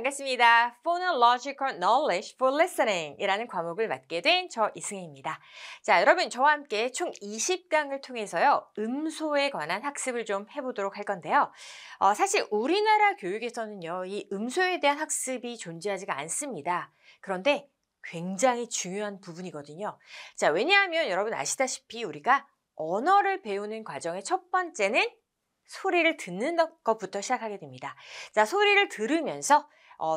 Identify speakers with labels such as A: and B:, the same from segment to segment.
A: 반갑습니다. Phonological Knowledge for Listening 이라는 과목을 맡게 된 저 이승희입니다. 자, 여러분 저와 함께 총 20강을 통해서요. 음소에 관한 학습을 좀 해보도록 할 건데요. 사실 우리나라 교육에서는요. 이 음소에 대한 학습이 존재하지가 않습니다. 그런데 굉장히 중요한 부분이거든요. 자, 왜냐하면 여러분 아시다시피 우리가 언어를 배우는 과정의 첫 번째는 소리를 듣는 것부터 시작하게 됩니다. 자, 소리를 들으면서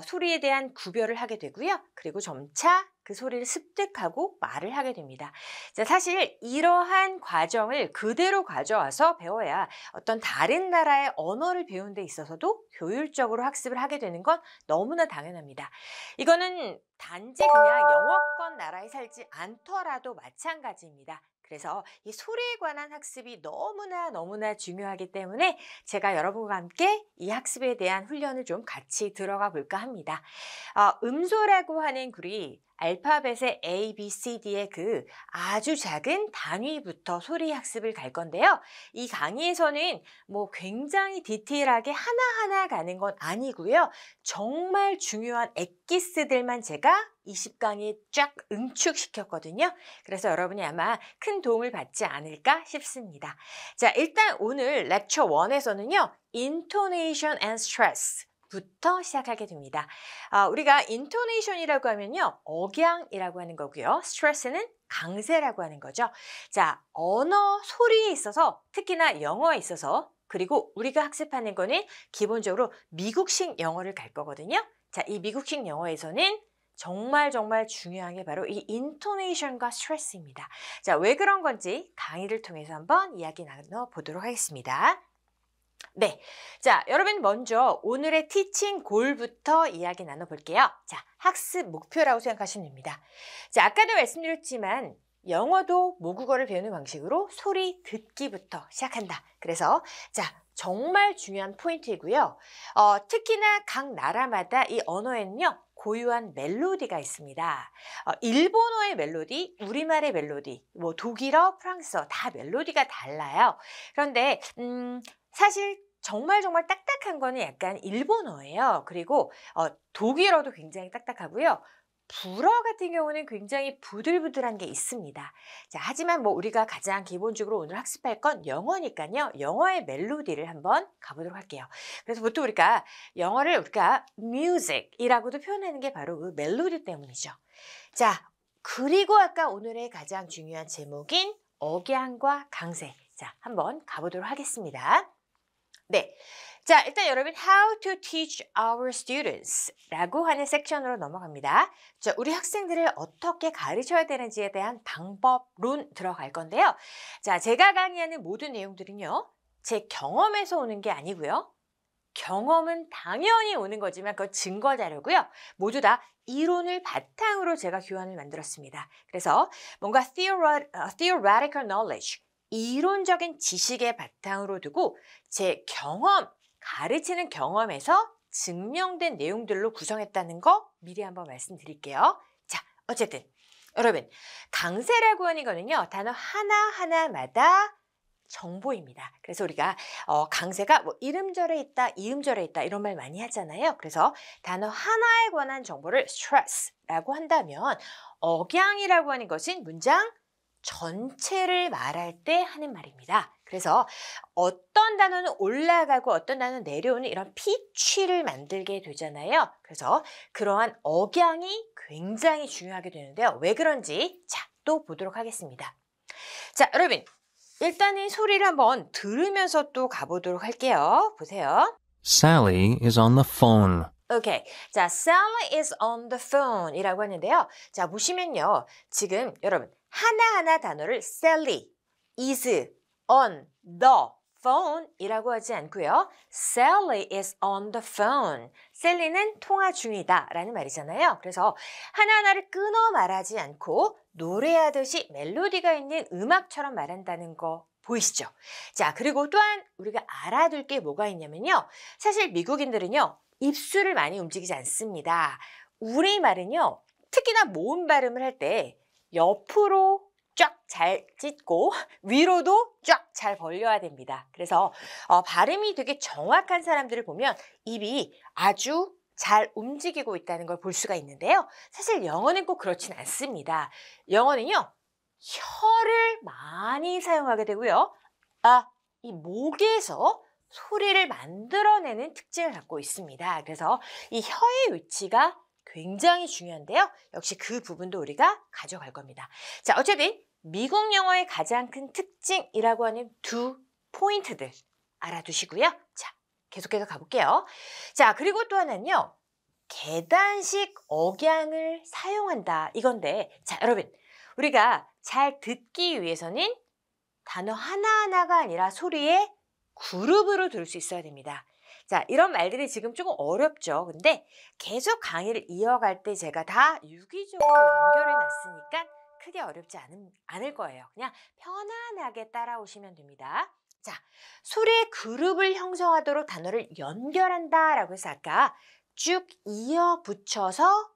A: 소리에 대한 구별을 하게 되고요. 그리고 점차 그 소리를 습득하고 말을 하게 됩니다. 자, 사실 이러한 과정을 그대로 가져와서 배워야 어떤 다른 나라의 언어를 배우는 데 있어서도 효율적으로 학습을 하게 되는 건 너무나 당연합니다. 이거는 단지 그냥 영어권 나라에 살지 않더라도 마찬가지입니다. 그래서 이 소리에 관한 학습이 너무나 중요하기 때문에 제가 여러분과 함께 이 학습에 대한 훈련을 좀 같이 들어가 볼까 합니다. 음소라고 하는 글이 알파벳의 A, B, C, D의 그 아주 작은 단위부터 소리 학습을 갈 건데요. 이 강의에서는 뭐 굉장히 디테일하게 하나하나 가는 건 아니고요. 정말 중요한 엑기스들만 제가 20강에 쫙 응축시켰거든요. 그래서 여러분이 아마 큰 도움을 받지 않을까 싶습니다. 자, 일단 오늘 렉처 1에서는요. Intonation and Stress 부터 시작하게 됩니다. 우리가 intonation이라고 하면요. 억양이라고 하는 거고요. stress는 강세라고 하는 거죠. 자, 언어 소리에 있어서 특히나 영어에 있어서 그리고 우리가 학습하는 거는 기본적으로 미국식 영어를 갈 거거든요. 자, 이 미국식 영어에서는 정말 중요한 게 바로 이 intonation과 stress입니다. 자, 왜 그런 건지 강의를 통해서 한번 이야기 나눠보도록 하겠습니다. 네, 자, 여러분 먼저 오늘의 티칭 골부터 이야기 나눠볼게요. 자, 학습 목표라고 생각하시면 됩니다. 자, 아까도 말씀드렸지만 영어도 모국어를 배우는 방식으로 소리 듣기부터 시작한다. 그래서 자, 정말 중요한 포인트이고요. 특히나 각 나라마다 이 언어에는요. 고유한 멜로디가 있습니다. 일본어의 멜로디, 우리말의 멜로디, 뭐 독일어, 프랑스어 다 멜로디가 달라요. 그런데 사실 정말 딱딱한 거는 약간 일본어예요. 그리고 독일어도 굉장히 딱딱하고요. 불어 같은 경우는 굉장히 부들부들한 게 있습니다. 자, 하지만 뭐 우리가 가장 기본적으로 오늘 학습할 건 영어니까요. 영어의 멜로디를 한번 가보도록 할게요. 그래서 보통 우리가 영어를 music이라고도 표현하는 게 바로 그 멜로디 때문이죠. 자, 그리고 아까 오늘의 가장 중요한 제목인 억양과 강세. 자, 한번 가보도록 하겠습니다. 네. 자, 일단 여러분 How to teach our students 라고 하는 섹션으로 넘어갑니다. 자, 우리 학생들을 어떻게 가르쳐야 되는지에 대한 방법론 들어갈 건데요. 자, 제가 강의하는 모든 내용들은요. 제 경험에서 오는 게 아니고요. 경험은 당연히 오는 거지만 그건 증거 자료고요. 모두 다 이론을 바탕으로 제가 교환을 만들었습니다. 그래서 뭔가 theoretical knowledge 이론적인 지식의 바탕으로 두고 제 경험, 가르치는 경험에서 증명된 내용들로 구성했다는 거 미리 한번 말씀드릴게요. 자, 어쨌든 여러분 강세라고 하는 거는요. 단어 하나하나마다 정보입니다. 그래서 우리가 강세가 뭐 이름절에 있다, 이음절에 있다 이런 말 많이 하잖아요. 그래서 단어 하나에 관한 정보를 stress라고 한다면 억양이라고 하는 것은 문장 전체를 말할 때 하는 말입니다. 그래서 어떤 단어는 올라가고 어떤 단어는 내려오는 이런 피치를 만들게 되잖아요. 그래서 그러한 억양이 굉장히 중요하게 되는데요. 왜 그런지 자, 또 보도록 하겠습니다. 자, 여러분 일단은 소리를 한번 들으면서 또 가보도록 할게요. 보세요.
B: Sally is on the phone.
A: 오케이. 자, Sally is on the phone 이라고 하는데요. 자, 보시면요. 지금 여러분 하나하나 단어를 Sally, is, on, the phone 이라고 하지 않고요. Sally is on the phone. Sally는 통화 중이다 라는 말이잖아요. 그래서 하나하나를 끊어 말하지 않고 노래하듯이 멜로디가 있는 음악처럼 말한다는 거 보이시죠? 자, 그리고 또한 우리가 알아둘 게 뭐가 있냐면요. 사실 미국인들은요. 입술을 많이 움직이지 않습니다. 우리말은요. 특히나 모음 발음을 할 때 옆으로 쫙 잘 찢고 위로도 쫙 잘 벌려야 됩니다. 그래서 발음이 되게 정확한 사람들을 보면 입이 아주 잘 움직이고 있다는 걸 볼 수가 있는데요. 사실 영어는 꼭 그렇진 않습니다. 영어는요, 혀를 많이 사용하게 되고요. 이 목에서 소리를 만들어내는 특징을 갖고 있습니다. 그래서 이 혀의 위치가 굉장히 중요한데요. 역시 그 부분도 우리가 가져갈 겁니다. 자, 어쨌든 미국 영어의 가장 큰 특징이라고 하는 두 포인트들 알아두시고요. 자, 계속해서 가볼게요. 자, 그리고 또 하나는요. 계단식 억양을 사용한다. 이건데, 자, 여러분, 우리가 잘 듣기 위해서는 단어 하나하나가 아니라 소리의 그룹으로 들을 수 있어야 됩니다. 자, 이런 말들이 지금 조금 어렵죠. 근데 계속 강의를 이어갈 때 제가 다 유기적으로 연결해 놨으니까 크게 어렵지 않을 거예요. 그냥 편안하게 따라오시면 됩니다. 자, 소리의 그룹을 형성하도록 단어를 연결한다 라고 해서 아까 쭉 이어 붙여서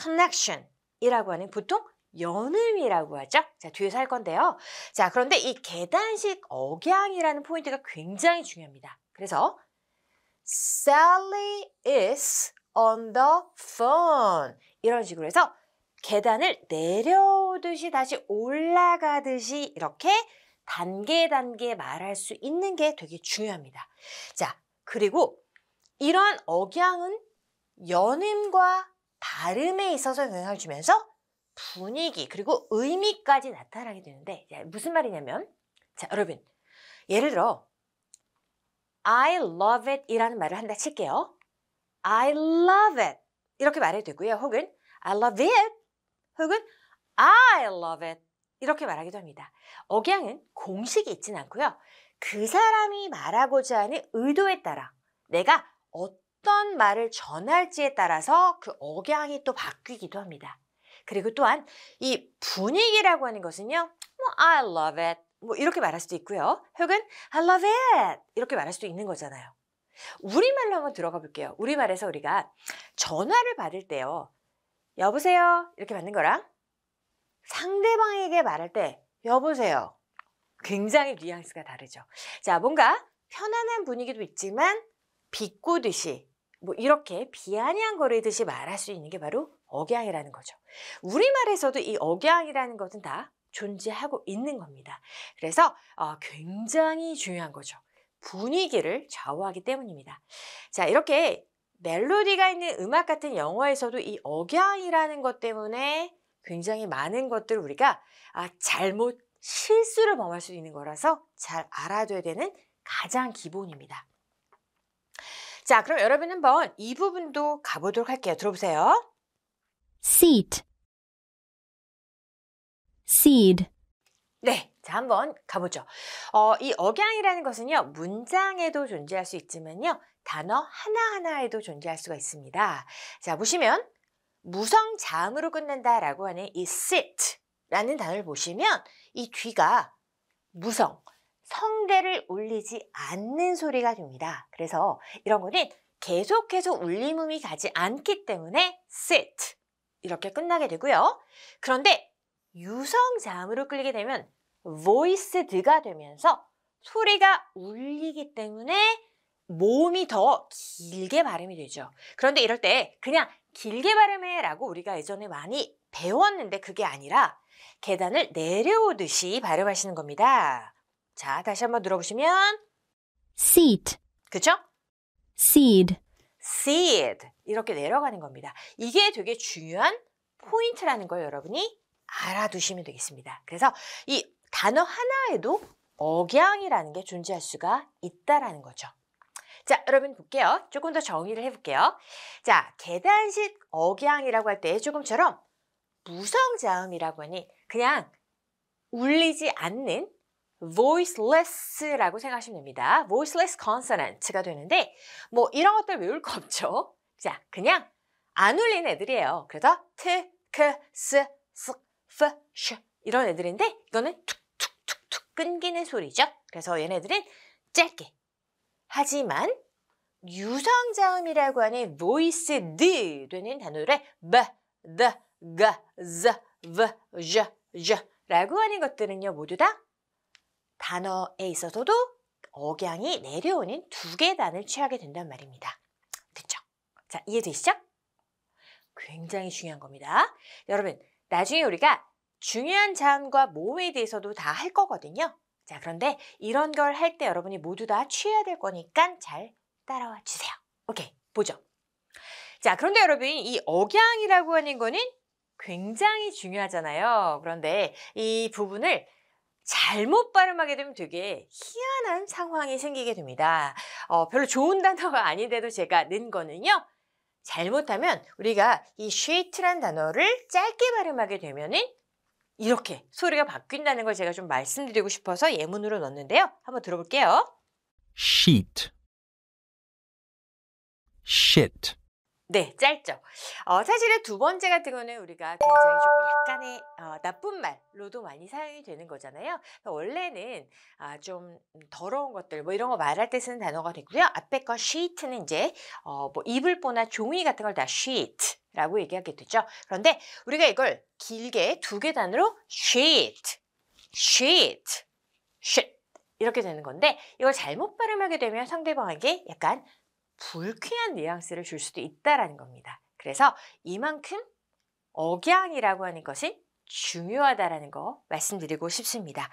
A: connection 이라고 하는 보통 연음이라고 하죠. 자, 뒤에서 할 건데요. 자, 그런데 이 계단식 억양이라는 포인트가 굉장히 중요합니다. 그래서 Sally is on the phone 이런 식으로 해서 계단을 내려오듯이 다시 올라가듯이 이렇게 단계 말할 수 있는 게 되게 중요합니다. 자, 그리고 이런 억양은 연음과 발음에 있어서 영향을 주면서 분위기 그리고 의미까지 나타나게 되는데 무슨 말이냐면 자, 여러분 예를 들어 I love it 이라는 말을 한다 칠게요. I love it 이렇게 말해도 되고요. 혹은 I love it 혹은 I love it 이렇게 말하기도 합니다. 억양은 공식이 있진 않고요. 그 사람이 말하고자 하는 의도에 따라 내가 어떤 말을 전할지에 따라서 그 억양이 또 바뀌기도 합니다. 그리고 또한 이 분위기라고 하는 것은요. I love it 뭐 이렇게 말할 수도 있고요. 혹은 I love it 이렇게 말할 수도 있는 거잖아요. 우리말로 한번 들어가 볼게요. 우리말에서 우리가 전화를 받을 때요. 여보세요 이렇게 받는 거랑 상대방에게 말할 때 여보세요 굉장히 뉘앙스가 다르죠. 자, 뭔가 편안한 분위기도 있지만 비꼬듯이 뭐 이렇게 비아냥거리듯이 말할 수 있는 게 바로 억양이라는 거죠. 우리말에서도 이 억양이라는 것은 다 존재하고 있는 겁니다. 그래서 굉장히 중요한 거죠. 분위기를 좌우하기 때문입니다. 자, 이렇게 멜로디가 있는 음악 같은 영어에서도 이 억양이라는 것 때문에 굉장히 많은 것들을 우리가 잘못 실수를 범할 수 있는 거라서 잘 알아둬야 되는 가장 기본입니다. 자, 그럼 여러분 한번 이 부분도 가보도록 할게요. 들어보세요.
C: seat, seed,
A: 네, 자 한번 가보죠. 이 억양이라는 것은요. 문장에도 존재할 수 있지만요. 단어 하나하나에도 존재할 수가 있습니다. 자, 보시면 무성 자음으로 끝난다라고 하는 이 sit라는 단어를 보시면 이 뒤가 무성, 성대를 울리지 않는 소리가 됩니다. 그래서 이런 거는 계속해서 울림음이 가지 않기 때문에 sit 이렇게 끝나게 되고요. 그런데 유성 자음으로 끌리게 되면 voiced가 되면서 소리가 울리기 때문에 모음이 더 길게 발음이 되죠. 그런데 이럴 때 그냥 길게 발음해 라고 우리가 예전에 많이 배웠는데 그게 아니라 계단을 내려오듯이 발음하시는 겁니다. 자, 다시 한번 들어보시면
C: seat,
A: 그쵸?
C: seed,
A: seed 이렇게 내려가는 겁니다. 이게 되게 중요한 포인트라는 걸 여러분이 알아두시면 되겠습니다. 그래서 이 단어 하나에도 억양이라는 게 존재할 수가 있다라는 거죠. 자, 여러분 볼게요. 조금 더 정의를 해볼게요. 자, 계단식 억양이라고 할 때 조금처럼 무성자음이라고 하니 그냥 울리지 않는 voiceless라고 생각하시면 됩니다. voiceless consonant가 되는데 뭐 이런 것들 외울 거 없죠. 자, 그냥 안 울리는 애들이에요. 그래서 트, 크, 스, 스, 프, 쉬 이런 애들인데 이거는 툭툭툭툭 끊기는 소리죠. 그래서 얘네들은 짧게 하지만 유성자음이라고 하는 voiced 되는 단어를 b, d, g, z, v, j, j 라고 하는 것들은요 모두 다 단어에 있어서도 억양이 내려오는 두 계단을 취하게 된단 말입니다. 그쵸? 자, 이해되시죠? 굉장히 중요한 겁니다. 여러분, 나중에 우리가 중요한 자음과 모음에 대해서도 다 할 거거든요. 자, 그런데 이런 걸 할 때 여러분이 모두 다 취해야 될 거니까 잘 따라와 주세요. 오케이, 보죠. 자, 그런데 여러분, 이 억양이라고 하는 거는 굉장히 중요하잖아요. 그런데 이 부분을 잘못 발음하게 되면 되게 희한한 상황이 생기게 됩니다. 별로 좋은 단어가 아닌데도 제가 는 거는요. 잘못하면 우리가 이 sheet란 단어를 짧게 발음하게 되면은 이렇게 소리가 바뀐다는 걸 제가 좀 말씀드리고 싶어서 예문으로 넣었는데요. 한번 들어볼게요.
B: sheet, shit,
A: 네, 짧죠. 사실은 두 번째 같은 거는 우리가 굉장히 좀 약간의 나쁜 말로도 많이 사용이 되는 거잖아요. 원래는 좀 더러운 것들 뭐 이런 거 말할 때 쓰는 단어가 되고요. 앞에 거 sheet는 이제 뭐 이불 보나 종이 같은 걸 다 sheet라고 얘기하게 되죠. 그런데 우리가 이걸 길게 두 개 단어로 sheet, sheet, shit 이렇게 되는 건데 이걸 잘못 발음하게 되면 상대방에게 약간 불쾌한 뉘앙스를 줄 수도 있다라는 겁니다. 그래서 이만큼 억양이라고 하는 것은 중요하다라는 거 말씀드리고 싶습니다.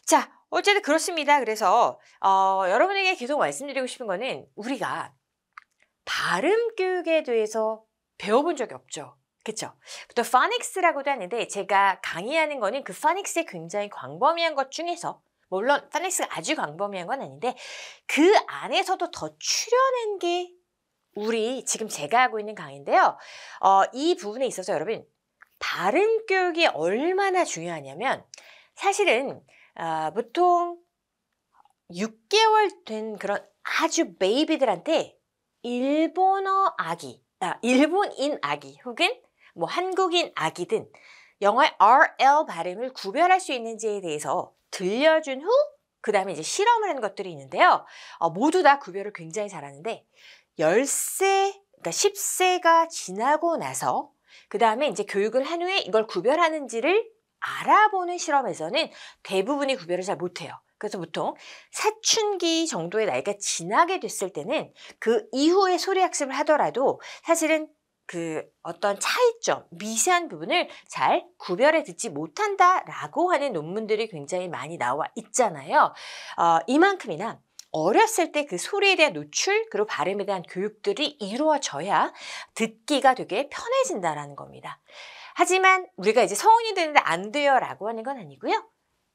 A: 자, 어쨌든 그렇습니다. 그래서 여러분에게 계속 말씀드리고 싶은 거는 우리가 발음 교육에 대해서 배워본 적이 없죠. 그렇죠? 또 파닉스라고도 하는데 제가 강의하는 거는 그 파닉스의 굉장히 광범위한 것 중에서 물론 파닉스가 아주 광범위한 건 아닌데 그 안에서도 더 추려낸 게 우리 지금 제가 하고 있는 강의인데요. 이 부분에 있어서 여러분 발음 교육이 얼마나 중요하냐면 사실은 보통 6개월 된 그런 아주 베이비들한테 일본인 아기 혹은 뭐 한국인 아기든 영어의 RL 발음을 구별할 수 있는지에 대해서 들려준 후 그 다음에 이제 실험을 하는 것들이 있는데요. 모두 다 구별을 굉장히 잘하는데 10세, 그러니까 10세가 지나고 나서 그 다음에 이제 교육을 한 후에 이걸 구별하는지를 알아보는 실험에서는 대부분이 구별을 잘 못해요. 그래서 보통 사춘기 정도의 나이가 지나게 됐을 때는 그 이후에 소리 학습을 하더라도 사실은 그 어떤 차이점, 미세한 부분을 잘 구별해 듣지 못한다라고 하는 논문들이 굉장히 많이 나와 있잖아요. 이만큼이나 어렸을 때 그 소리에 대한 노출 그리고 발음에 대한 교육들이 이루어져야 듣기가 되게 편해진다라는 겁니다. 하지만 우리가 이제 성인이 되는데 안 돼요라고 하는 건 아니고요.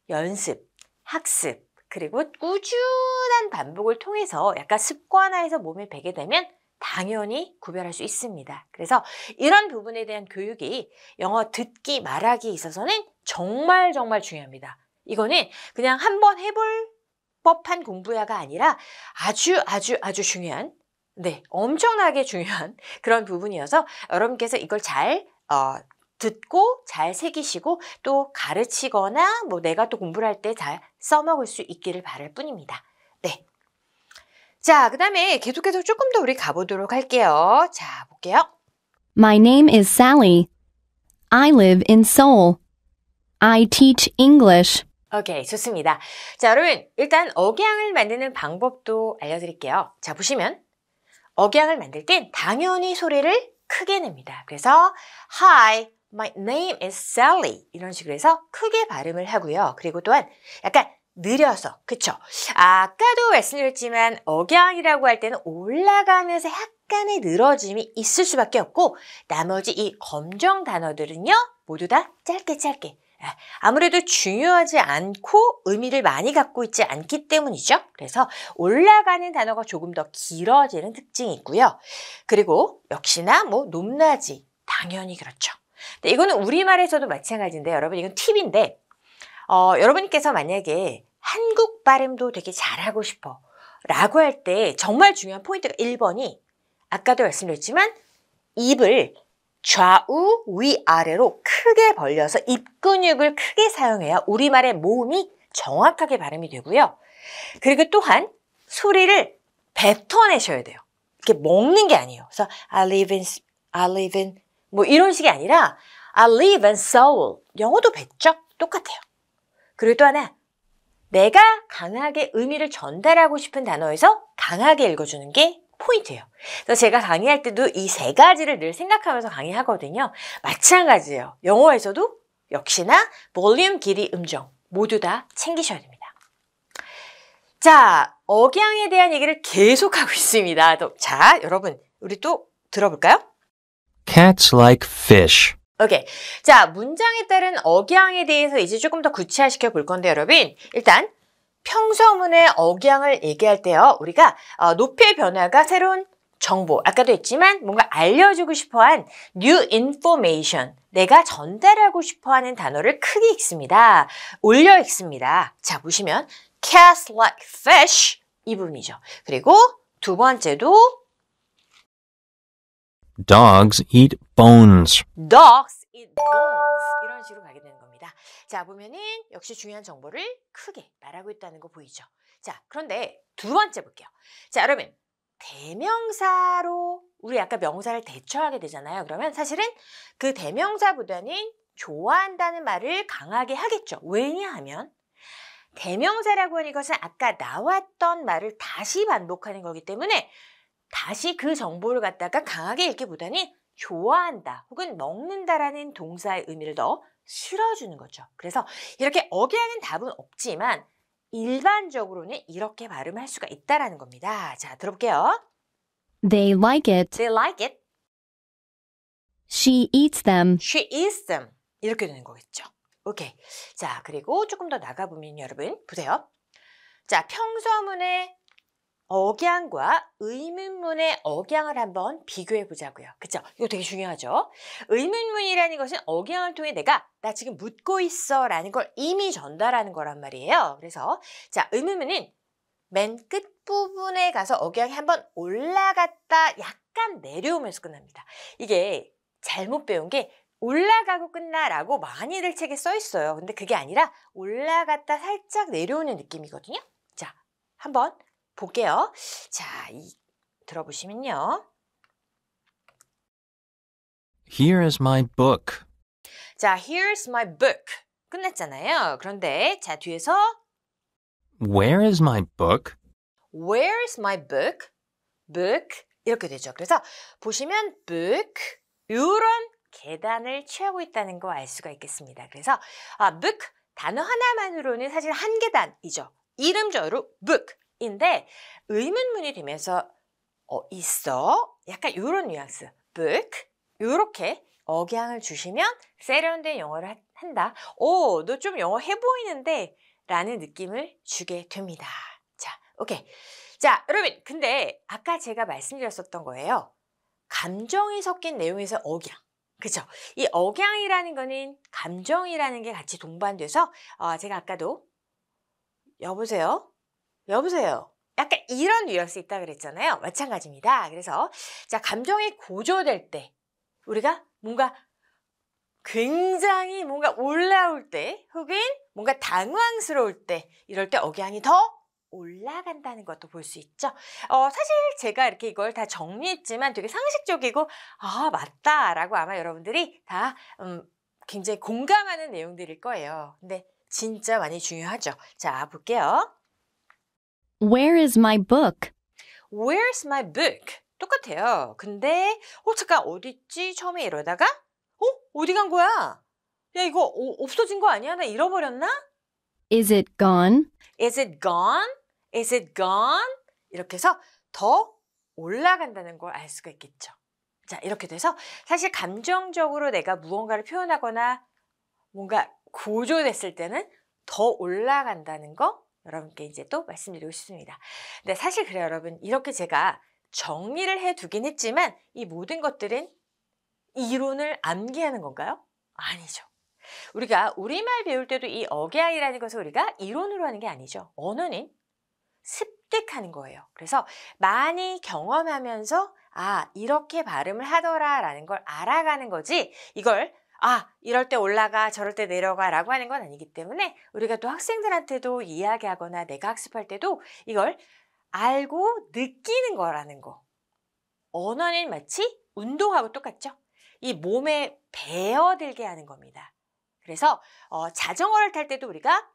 A: 연습, 학습, 그리고 꾸준한 반복을 통해서 약간 습관화해서 몸에 배게 되면 당연히 구별할 수 있습니다. 그래서 이런 부분에 대한 교육이 영어 듣기, 말하기에 있어서는 정말 중요합니다. 이거는 그냥 한번 해볼 법한 공부야가 아니라 아주 중요한, 네, 엄청나게 중요한 그런 부분이어서 여러분께서 이걸 잘 듣고 잘 새기시고 또 가르치거나 뭐 내가 또 공부를 할 때 잘 써먹을 수 있기를 바랄 뿐입니다. 네. 자, 그 다음에 계속해서 조금 더 우리 가보도록 할게요. 자, 볼게요.
C: My name is Sally. I live in Seoul. I teach English.
A: 오케이, 좋습니다. 자, 여러분 일단 억양을 만드는 방법도 알려드릴게요. 자, 보시면 억양을 만들 땐 당연히 소리를 크게 냅니다. 그래서 Hi, my name is Sally 이런 식으로 해서 크게 발음을 하고요. 그리고 또한 약간 느려서, 그쵸? 아까도 말씀드렸지만 억양이라고 할 때는 올라가면서 약간의 늘어짐이 있을 수밖에 없고 나머지 이 검정 단어들은요 모두 다 짧게 아무래도 중요하지 않고 의미를 많이 갖고 있지 않기 때문이죠. 그래서 올라가는 단어가 조금 더 길어지는 특징이 있고요. 그리고 역시나 뭐 높낮이 당연히 그렇죠. 근데 이거는 우리말에서도 마찬가지인데 여러분 이건 팁인데 여러분께서 만약에 한국 발음도 되게 잘하고 싶어 라고 할 때 정말 중요한 포인트가 1번이 아까도 말씀드렸지만 입을 좌우 위아래로 크게 벌려서 입 근육을 크게 사용해야 우리말의 모음이 정확하게 발음이 되고요. 그리고 또한 소리를 뱉어내셔야 돼요. 이렇게 먹는 게 아니에요. 그래서 I live in 뭐 이런 식이 아니라 I live in Seoul. 영어도 뱉죠? 똑같아요. 그리고 또 하나 내가 강하게 의미를 전달하고 싶은 단어에서 강하게 읽어주는 게 포인트예요. 그래서 제가 강의할 때도 이 세 가지를 늘 생각하면서 강의하거든요. 마찬가지예요. 영어에서도 역시나 볼륨, 길이, 음정 모두 다 챙기셔야 됩니다. 자, 억양에 대한 얘기를 계속하고 있습니다. 자, 여러분 우리 또 들어볼까요?
B: Cats like fish.
A: 오케이. 자, 문장에 따른 억양에 대해서 이제 조금 더 구체화시켜 볼 건데 여러분 일단 평서문의 억양을 얘기할 때요. 우리가 높이의 변화가 새로운 정보, 아까도 했지만 뭔가 알려주고 싶어한 new information, 내가 전달하고 싶어하는 단어를 크게 읽습니다. 올려 읽습니다. 자, 보시면 cats like fish 이 부분이죠. 그리고 두 번째도
B: Dogs eat bones.
A: dogs eat bones 이런 식으로 가게 되는 겁니다. 자, 보면은 역시 중요한 정보를 크게 말하고 있다는 거 보이죠? 자, 그런데 두 번째 볼게요. 자, 여러분 대명사로 우리 아까 명사를 대처하게 되잖아요. 그러면 사실은 그 대명사보다는 좋아한다는 말을 강하게 하겠죠. 왜냐하면 대명사라고 하는 것은 아까 나왔던 말을 다시 반복하는 거기 때문에 다시 그 정보를 갖다가 강하게 읽기보다는 좋아한다 혹은 먹는다라는 동사의 의미를 더 실어주는 거죠. 그래서 이렇게 억양은 답은 없지만 일반적으로는 이렇게 발음할 수가 있다라는 겁니다. 자, 들어볼게요.
C: They like it.
A: They like it.
C: She eats them.
A: She eats them. 이렇게 되는 거겠죠. 오케이. 자, 그리고 조금 더 나가보면 여러분 보세요. 자, 평서문의 억양과 의문문의 억양을 한번 비교해 보자고요. 그쵸? 이거 되게 중요하죠? 의문문이라는 것은 억양을 통해 나 지금 묻고 있어 라는 걸 이미 전달하는 거란 말이에요. 그래서 자, 의문문은 맨 끝부분에 가서 억양이 한번 올라갔다 약간 내려오면서 끝납니다. 이게 잘못 배운 게 올라가고 끝나라고 많이들 책에 써 있어요. 근데 그게 아니라 올라갔다 살짝 내려오는 느낌이거든요. 자, 한번 볼게요. 자, 들어보시면요.
B: Here is my book.
A: 자, here's my book. 끝났잖아요. 그런데 자, 뒤에서
B: Where is my book?
A: where's my book? book 이렇게 되죠. 그래서 보시면 book 이런 계단을 취하고 있다는 거 알 수가 있겠습니다. 그래서 book 단어 하나만으로는 사실 한 계단이죠. 이름저로 book인데 의문문이 되면서 있어 약간 이런 뉘앙스 book 이렇게 억양을 주시면 세련된 영어를 한다. 오, 너 좀 영어 해 보이는데 라는 느낌을 주게 됩니다. 자, 오케이. 자, 여러분 근데 아까 제가 말씀드렸었던 거예요. 감정이 섞인 내용에서 억양. 그죠? 이 억양이라는 거는 감정이라는 게 같이 동반돼서 제가 아까도 여보세요? 여보세요? 약간 이런 뉘앙스 있다 그랬잖아요. 마찬가지입니다. 그래서 자, 감정이 고조될 때 우리가 뭔가 굉장히 뭔가 올라올 때 혹은 뭔가 당황스러울 때 이럴 때 억양이 더 올라간다는 것도 볼 수 있죠. 사실 제가 이렇게 이걸 다 정리했지만 되게 상식적이고 맞다라고 아마 여러분들이 다 굉장히 공감하는 내용들일 거예요. 근데 진짜 많이 중요하죠. 자, 볼게요.
C: Where is my book?
A: Where's my book? 똑같아요. 근데 잠깐 어디 있지? 처음에 이러다가 어디 간 거야? 야, 이거 없어진 거 아니야? 나 잃어버렸나?
C: Is it gone?
A: Is it gone? Is it gone? 이렇게 해서 더 올라간다는 걸 알 수가 있겠죠. 자, 이렇게 돼서 사실 감정적으로 내가 무언가를 표현하거나 뭔가 고조됐을 때는 더 올라간다는 거 여러분께 이제 또 말씀드리고 싶습니다. 근데 사실 그래요, 여러분. 이렇게 제가 정리를 해두긴 했지만 이 모든 것들은 이론을 암기하는 건가요? 아니죠. 우리가 우리말 배울 때도 이 억양이라는 것을 우리가 이론으로 하는 게 아니죠. 언어는 습득하는 거예요. 그래서 많이 경험하면서 이렇게 발음을 하더라라는 걸 알아가는 거지 이걸 이럴 때 올라가 저럴 때 내려가 라고 하는 건 아니기 때문에 우리가 또 학생들한테도 이야기하거나 내가 학습할 때도 이걸 알고 느끼는 거라는 거. 언어는 마치 운동하고 똑같죠. 이 몸에 배어들게 하는 겁니다. 그래서 자전거를 탈 때도 우리가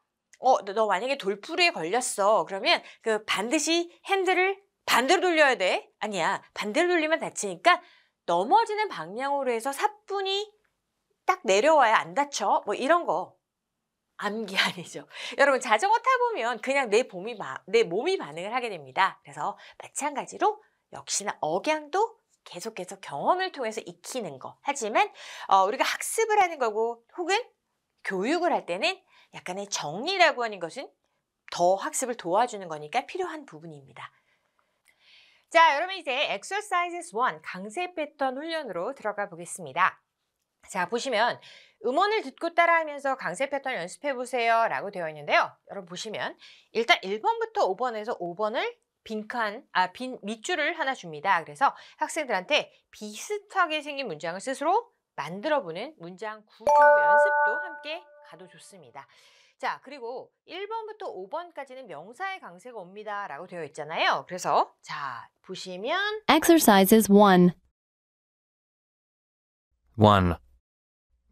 A: 너 만약에 돌부리에 걸렸어. 그러면 반드시 핸들을 반대로 돌려야 돼? 아니야. 반대로 돌리면 다치니까 넘어지는 방향으로 해서 사뿐히 딱 내려와야 안 다쳐. 뭐 이런 거. 암기 아니죠. 여러분 자전거 타보면 그냥 내 몸이 반응을 하게 됩니다. 그래서 마찬가지로 역시나 억양도 계속해서 경험을 통해서 익히는 거. 하지만 우리가 학습을 하는 거고 혹은 교육을 할 때는 약간의 정리라고 하는 것은 더 학습을 도와주는 거니까 필요한 부분입니다. 자, 여러분 이제 Exercises 1 강세 패턴 훈련으로 들어가 보겠습니다. 자, 보시면 음원을 듣고 따라하면서 강세 패턴 연습해 보세요 라고 되어 있는데요. 여러분 보시면 일단 1번부터 5번에서 5번을 빈 밑줄을 하나 줍니다. 그래서 학생들한테 비슷하게 생긴 문장을 스스로 만들어보는 문장 구조 연습도 함께 가도 좋습니다. 자, 그리고 1번부터 5번까지는 명사의 강세가 옵니다 라고 되어 있잖아요. 그래서 자, 보시면
C: Exercises 1.
B: 1.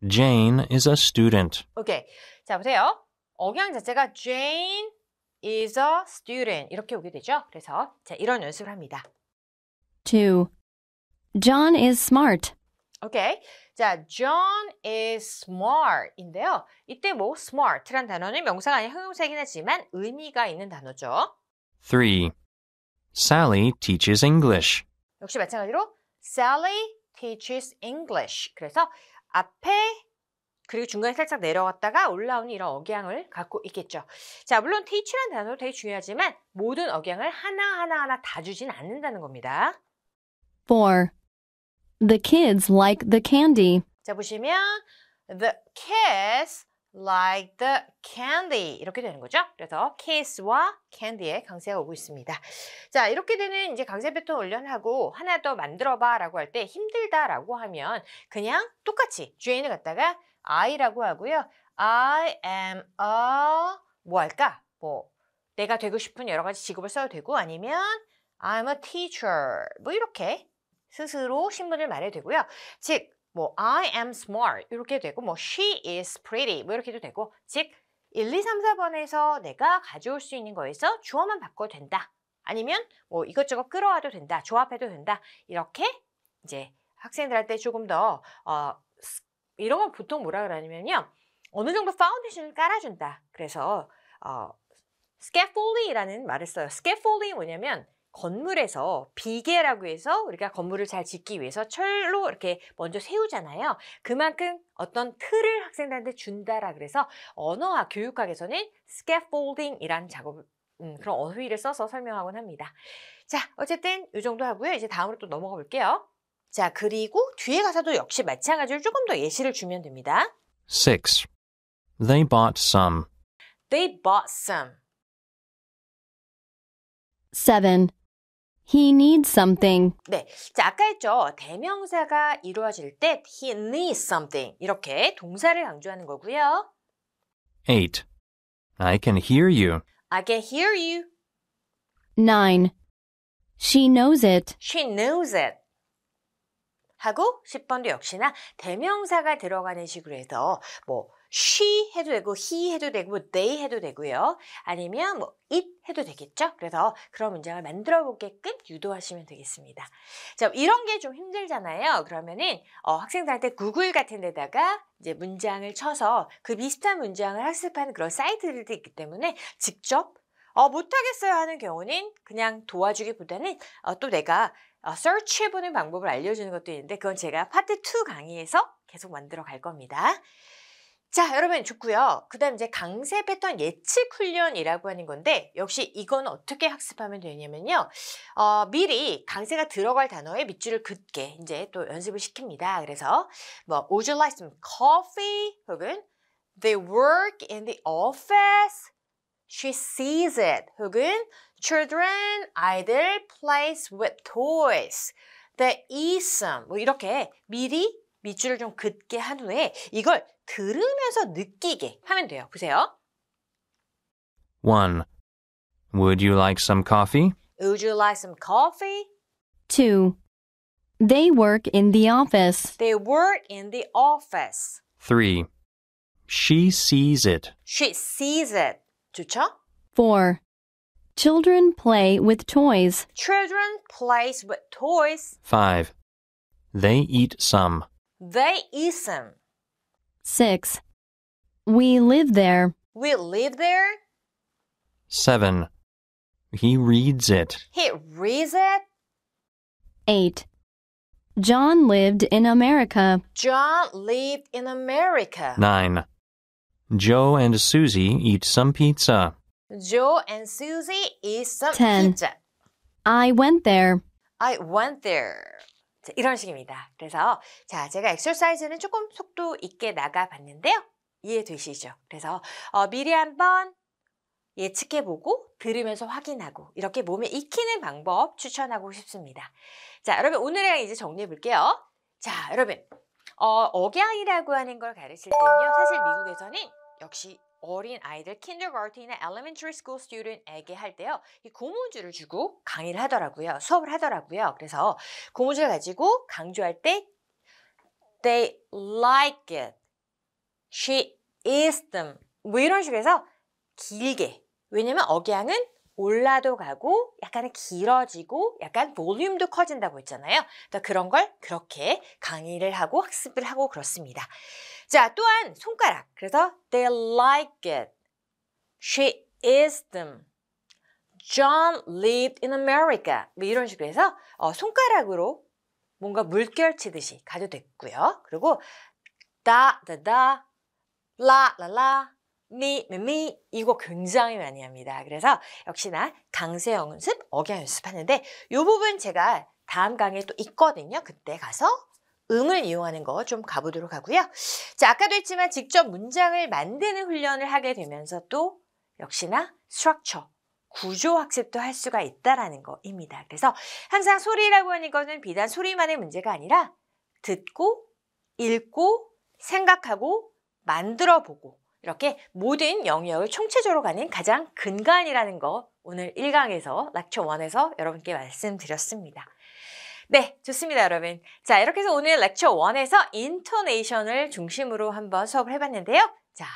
B: Jane is a student.
A: 오케이. 자, 보세요. 억양 자체가 Jane is a student 이렇게 오게 되죠. 그래서 자, 이런 연습을 합니다.
C: 2. John is smart.
A: 오케이. 자, John is smart인데요. 이때 뭐 smart란 단어는 명사가 아닌 형용사이긴 하지만 의미가 있는 단어죠.
B: 3. Sally teaches English.
A: 역시 마찬가지로 Sally teaches English. 그래서 앞에 그리고 중간에 살짝 내려갔다가 올라오는 이런 억양을 갖고 있겠죠. 자, 물론 teach라는 단어도 되게 중요하지만 모든 억양을 하나하나 다 주진 않는다는 겁니다.
C: 4. The kids like the candy.
A: 자, 보시면 the kids like the candy 이렇게 되는 거죠. 그래서 kids와 candy의 강세가 오고 있습니다. 자, 이렇게 되는 이제 강세 패턴 훈련하고 하나 더 만들어봐 라고 할 때 힘들다라고 하면 그냥 똑같이 Jane을 갖다가 I라고 하고요. I am a 뭐 할까? 뭐 내가 되고 싶은 여러 가지 직업을 써도 되고 아니면 I'm a teacher 뭐 이렇게 스스로 신분을 말해도 되고요. 즉 뭐 I am smart 이렇게 되고 뭐 she is pretty 뭐 이렇게도 되고 즉 1, 2, 3, 4번에서 내가 가져올 수 있는 거에서 주어만 바꿔도 된다. 아니면 뭐 이것저것 끌어와도 된다. 조합해도 된다. 이렇게 이제 학생들한테 조금 더 이런 건 보통 뭐라 그러냐면요. 어느 정도 파운데이션을 깔아준다. 그래서 scaffolding이라는 말을 써요. scaffolding이 뭐냐면 건물에서 비계라고 해서 우리가 건물을 잘 짓기 위해서 철로 이렇게 먼저 세우잖아요. 그만큼 어떤 틀을 학생들한테 준다라 그래서 언어학, 교육학에서는 scaffolding이라는 작업을 그런 어휘를 써서 설명하곤 합니다. 자, 어쨌든 이 정도 하고요. 이제 다음으로 또 넘어가 볼게요. 자, 그리고 뒤에 가서도 역시 마찬가지로 조금 더 예시를 주면 됩니다.
B: 6. They bought some.
A: They bought some.
C: 7. He needs something.
A: 네, 자 아까 했죠. 대명사가 이루어질 때 he needs something 이렇게 동사를 강조하는 거고요.
B: 8. I can hear you.
A: I can hear you.
C: 9. She knows it.
A: She knows it. 하고 10번도 역시나 대명사가 들어가는 식으로 해서 뭐 she 해도 되고 he 해도 되고 they 해도 되고요. 아니면 뭐 it 해도 되겠죠. 그래서 그런 문장을 만들어 보게끔 유도하시면 되겠습니다. 자, 이런 게 좀 힘들잖아요. 그러면은 학생들한테 구글 같은 데다가 이제 문장을 쳐서 그 비슷한 문장을 학습하는 그런 사이트들도 있기 때문에 직접 못하겠어요 하는 경우는 그냥 도와주기보다는 또 내가 서치해보는 방법을 알려주는 것도 있는데 그건 제가 파트 2 강의에서 계속 만들어 갈 겁니다. 자, 여러분 좋고요. 그 다음 이제 강세 패턴 예측 훈련이라고 하는 건데 역시 이건 어떻게 학습하면 되냐면요. 미리 강세가 들어갈 단어에 밑줄을 긋게 이제 또 연습을 시킵니다. 그래서 뭐 Would you like some coffee? 혹은 They work in the office. She sees it. 혹은 Children either plays with toys. They eat some. 뭐 이렇게 미리 밑줄을 좀 긋게 한 후에 이걸 들으면서 느끼게 하면 돼요. 보세요.
B: 1. Would you like some coffee?
A: Would you like some coffee?
C: 2. They work in the office.
A: They work in the office.
B: 3. She sees it.
A: She sees it. 좋죠?
C: 4. Children play with toys.
A: Children plays with toys.
B: 5. They eat some.
A: They eat some.
C: 6. We live there.
A: We live there.
B: 7. He reads it.
A: He reads it.
C: 8. John lived in America.
A: John lived in America.
B: 9. Joe and Susie eat some pizza.
A: Joe and Susie eat some
C: 10.
A: pizza.
C: I went there.
A: I went there. 자, 이런 식입니다. 그래서 자, 제가 엑서사이즈는 조금 속도 있게 나가봤는데요. 이해되시죠? 그래서 미리 한번 예측해보고 들으면서 확인하고 이렇게 몸에 익히는 방법 추천하고 싶습니다. 자, 여러분 오늘의 강의 이제 정리해볼게요. 자, 여러분 억양이라고 하는 걸 가르칠 때는요. 사실 미국에서는 역시 어린 아이들, kindergarten이나 elementary school student에게 할 때요. 이 고무줄을 주고 강의를 하더라고요. 수업을 하더라고요. 그래서 고무줄을 가지고 강조할 때 they like it, she eats them 뭐 이런 식으로 해서 길게 왜냐면 억양은 올라도 가고 약간은 길어지고 약간 볼륨도 커진다고 했잖아요. 그러니까 그런 걸 그렇게 강의를 하고 학습을 하고 그렇습니다. 자, 또한 손가락. 그래서 they like it. She eats them. John lived in America. 뭐 이런 식으로 해서 손가락으로 뭔가 물결 치듯이 가도 됐고요. 그리고 다, 라, 미 이거 굉장히 많이 합니다. 그래서 역시나 강세 연습, 억양 연습하는데 이 부분 제가 다음 강의에 또 있거든요. 그때 가서 음을 이용하는 거 좀 가보도록 하고요. 자, 아까도 했지만 직접 문장을 만드는 훈련을 하게 되면서 또 역시나 structure, 구조 학습도 할 수가 있다라는 거입니다. 그래서 항상 소리라고 하는 것은 비단 소리만의 문제가 아니라 듣고, 읽고, 생각하고, 만들어보고 이렇게 모든 영역을 총체적으로 가는 가장 근간이라는 거 오늘 1강에서 렉처 1에서 여러분께 말씀드렸습니다. 네, 좋습니다, 여러분. 자, 이렇게 해서 오늘 렉처 1에서 인토네이션을 중심으로 한번 수업을 해봤는데요. 자,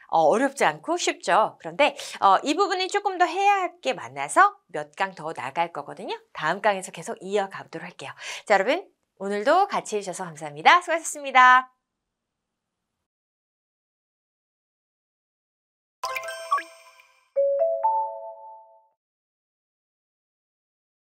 A: 어렵지 않고 쉽죠. 그런데 이 부분이 조금 더 해야 할 게 많아서 몇 강 더 나갈 거거든요. 다음 강에서 계속 이어가보도록 할게요. 자, 여러분 오늘도 같이 해주셔서 감사합니다. 수고하셨습니다.